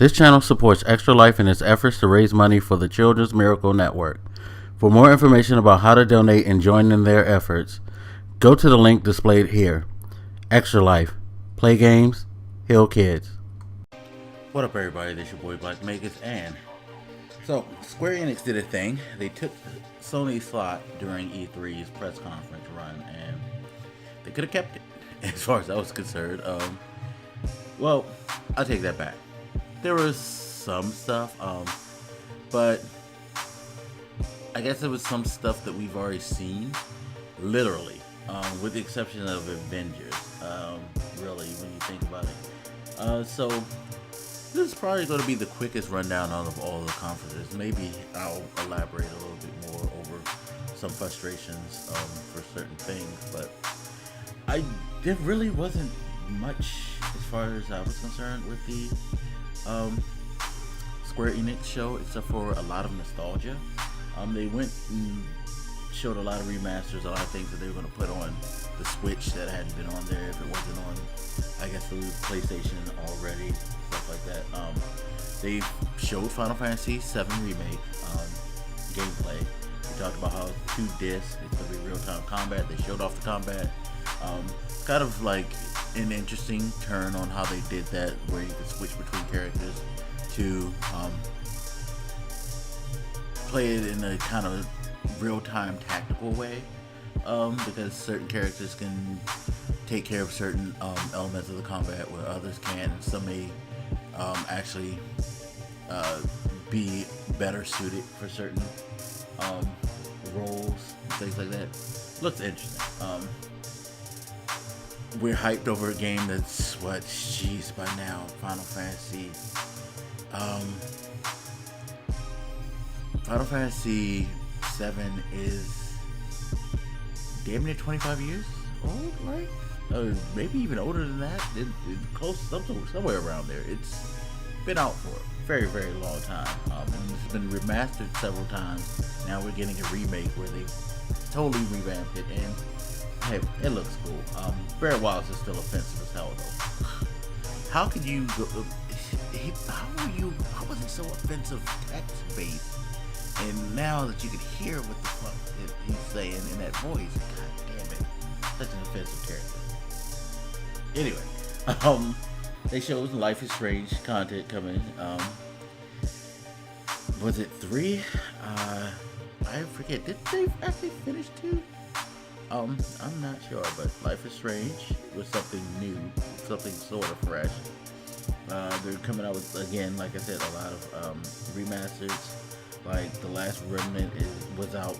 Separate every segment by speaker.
Speaker 1: This channel supports Extra Life in its efforts to raise money for the Children's Miracle Network. For more information about how to donate and join in their efforts, go to the link displayed here. Extra Life. Play games, heal kids. What up, everybody? This is your boy Black Magus, and so Square Enix did a thing. They took Sony's slot during E3's press conference run, and they could have kept it, as far as I was concerned. Well, I'll take that back. There was some stuff, but I guess there was some stuff that we've already seen, literally, with the exception of Avengers, really, when you think about it. So this is probably going to be the quickest rundown out of all the conferences. Maybe I'll elaborate a little bit more over some frustrations for certain things, but there really wasn't much as far as I was concerned with the Square Enix show, except for a lot of nostalgia. They went and showed a lot of remasters, a lot of things that they were going to put on the Switch that hadn't been on there if it wasn't on, I guess, the PlayStation already, stuff like that. They showed Final Fantasy VII Remake gameplay. They talked about how 2 discs, it's going to be real-time combat. They showed off the combat. Kind of like an interesting turn on how they did that, where you could switch between characters to play it in a kind of real-time tactical way, because certain characters can take care of certain elements of the combat where others can't, and some may actually be better suited for certain roles and things like that. Looks interesting. We're hyped over a game that's, by now, Final Fantasy. Final Fantasy VII is damn near 25 years old, right? Maybe even older than that. Close, somewhere around there. It's been out for a very, very long time. And it's been remastered several times. Now we're getting a remake where they totally revamped it, and hey, it looks cool. Barrett Wallace is still offensive as hell, though. How could you go? How was he so offensive text-based? And now that you can hear what the fuck he's saying in that voice, god damn it, such an offensive character. Anyway, they showed Life is Strange content coming. Was it 3? I forget. Did they actually finish 2? I'm not sure, but Life is Strange was something new, something sort of fresh. They're coming out with, again, like I said, a lot of remasters. Like The Last Remnant was out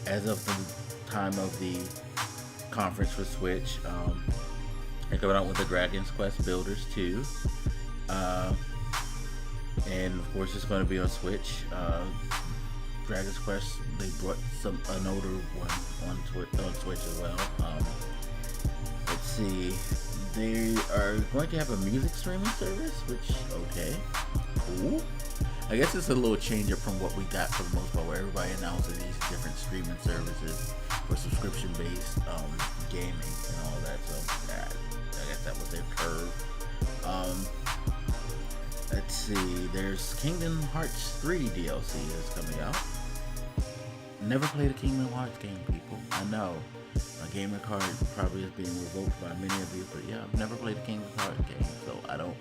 Speaker 1: as of the time of the conference for Switch. They're coming out with the Dragon's Quest Builders 2, and of course it's going to be on Switch. Dragon's Quest, they brought an older one on Switch as well. Let's see, they are going to have a music streaming service, which, okay, cool. I guess it's a little change up from what we got for the most part, where everybody announces these different streaming services for subscription-based gaming and all that. So I guess that was their curve. Let's see, there's Kingdom Hearts 3 DLC that's coming out. Never played a Kingdom Hearts game, people. I know. My gamer card probably is being revoked by many of you, but yeah, I've never played a Kingdom Hearts game, so I don't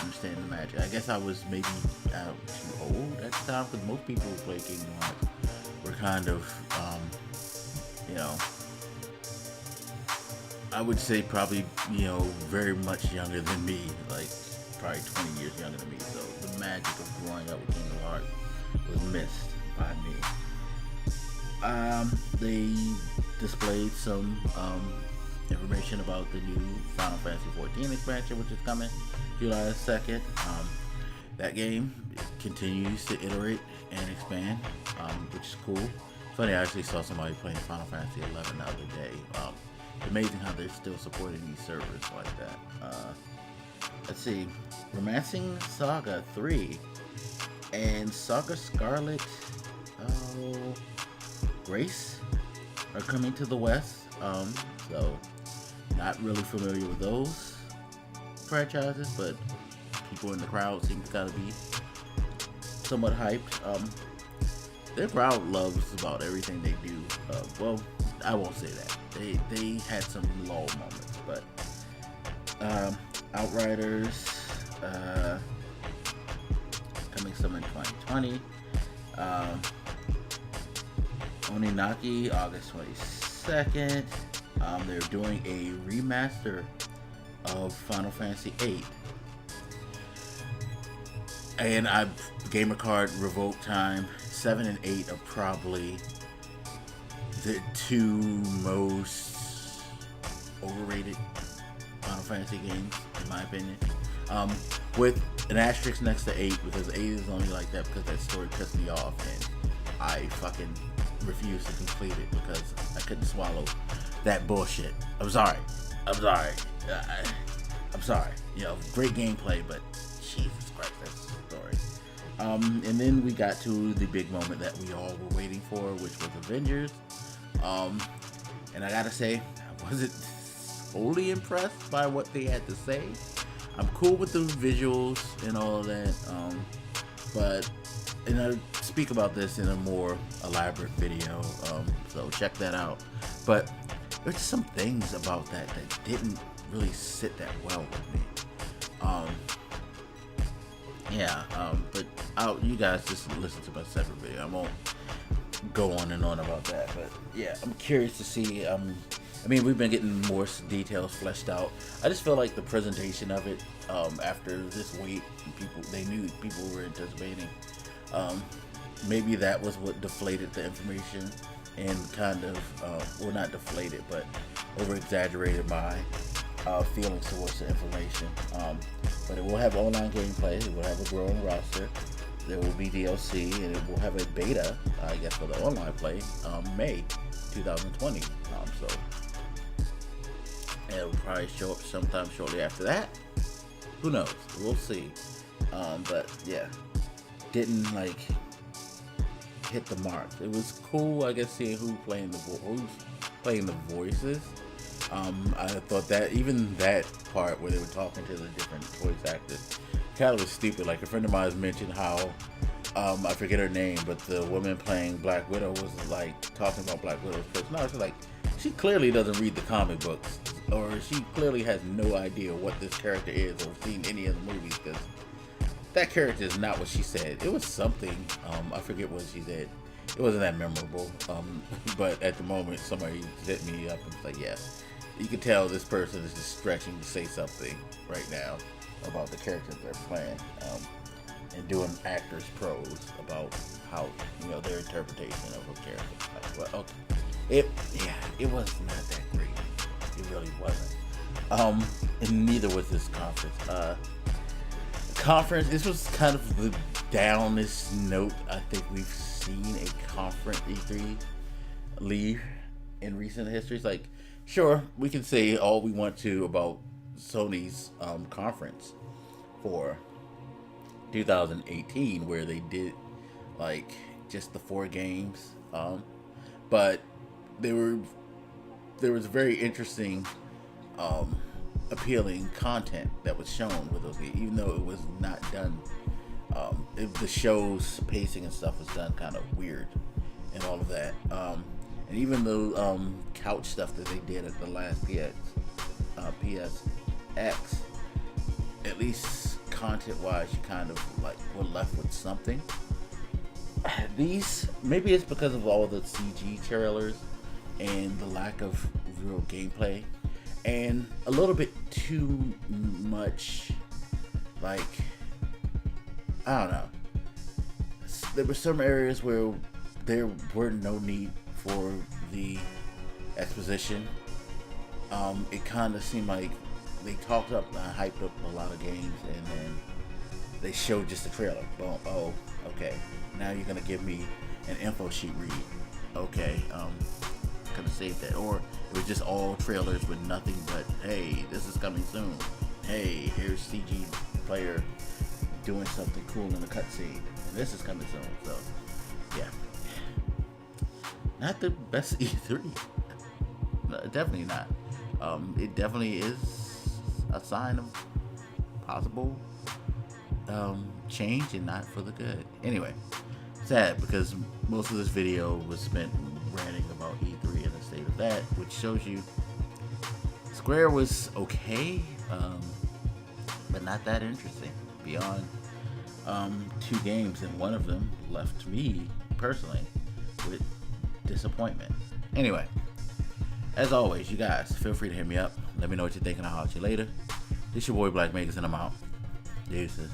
Speaker 1: understand the magic. I guess I was maybe too old at the time, because most people who play Kingdom Hearts were kind of, I would say probably, very much younger than me, like probably 20 years younger than me, so the magic of growing up with Kingdom Hearts was missed by me. They displayed some information about the new Final Fantasy XIV expansion, which is coming July 2nd. That game continues to iterate and expand, which is cool. Funny, I actually saw somebody playing Final Fantasy 11 the other day. It's amazing how they're still supporting these servers like that. Let's see, Romancing Saga 3 and Saga Scarlet Grace are coming to the West. So not really familiar with those franchises, but people in the crowd seem to kind of be somewhat hyped. Their crowd loves about everything they do. Well, I won't say that. They had some lull moments, but Outriders coming soon in 2020. Oninaki, August 22nd. They're doing a remaster of Final Fantasy VIII. And gamer card revoke time. 7 and 8 are probably the two most overrated Final Fantasy games, in my opinion. With an asterisk next to 8, because 8 is only like that because that story pissed me off, and I fucking refused to complete it because I couldn't swallow that bullshit. I'm sorry. I'm sorry. You know, great gameplay, but Jesus Christ, that's the story. And then we got to the big moment that we all were waiting for, which was Avengers. And I gotta say, I wasn't fully impressed by what they had to say. I'm cool with the visuals and all of that, and I'll speak about this in a more elaborate video, so check that out. But there's some things about that didn't really sit that well with me. But you guys just listen to my separate video. I won't go on and on about that, but yeah, I'm curious to see. I mean, we've been getting more details fleshed out. I just feel like the presentation of it, after this wait, they knew people were anticipating. Maybe that was what deflated the information and kind of, well, not deflated, but over-exaggerated my feelings towards the information. But it will have online gameplay. It will have a growing roster. There will be DLC, and it will have a beta, I guess, for the online play, May 2020. So it'll probably show up sometime shortly after that. Who knows? We'll see. But yeah, didn't like hit the mark. It was cool, I guess, seeing who's playing the voices. I thought that even that part where they were talking to the different voice actors kind of was stupid. Like a friend of mine mentioned how I forget her name, but the woman playing Black Widow was like talking about Black Widow's personality. Like, she clearly doesn't read the comic books, or she clearly has no idea what this character is or seen any of the movies, because that character is not what she said. It was something, I forget what she said. It wasn't that memorable, but at the moment somebody hit me up and was like, yeah, you can tell this person is just stretching to say something right now about the characters they're playing, and doing actors prose about how, you know, their interpretation of a character. Like, well, okay, it was not that great. It really wasn't. And neither was this conference. This was kind of the downest note I think we've seen a conference E3 leave in recent history. It's like, sure, we can say all we want to about Sony's conference for 2018, where they did like just the 4 games, but there was very interesting, appealing content that was shown with those games, even though it was not done. The show's pacing and stuff was done kind of weird, and all of that. And even the couch stuff that they did at the last PSX, at least content-wise, you kind of like were left with something. Maybe it's because of all the CG trailers and the lack of real gameplay, and a little bit too much, like, I don't know. There were some areas where there were no need for the exposition. It kind of seemed like they talked up and hyped up a lot of games, and then they showed just the trailer. Boom. Oh, okay. Now you're gonna give me an info sheet read. Okay. Gonna save that. Or it was just all trailers with nothing but, hey, this is coming soon. Hey, here's CG player doing something cool in the cutscene, and this is coming soon. So, yeah, not the best E3. No, definitely not. It definitely is a sign of possible change and not for the good. Anyway, sad because most of this video was spent ranting about E3 and the state of that, which shows you Square was okay, but not that interesting beyond 2 games, and one of them left me personally with disappointment. Anyway, as always, you guys feel free to hit me up. Let me know what you're thinking. I'll holler at you later. This your boy Black Makers, and I'm out. Deuces.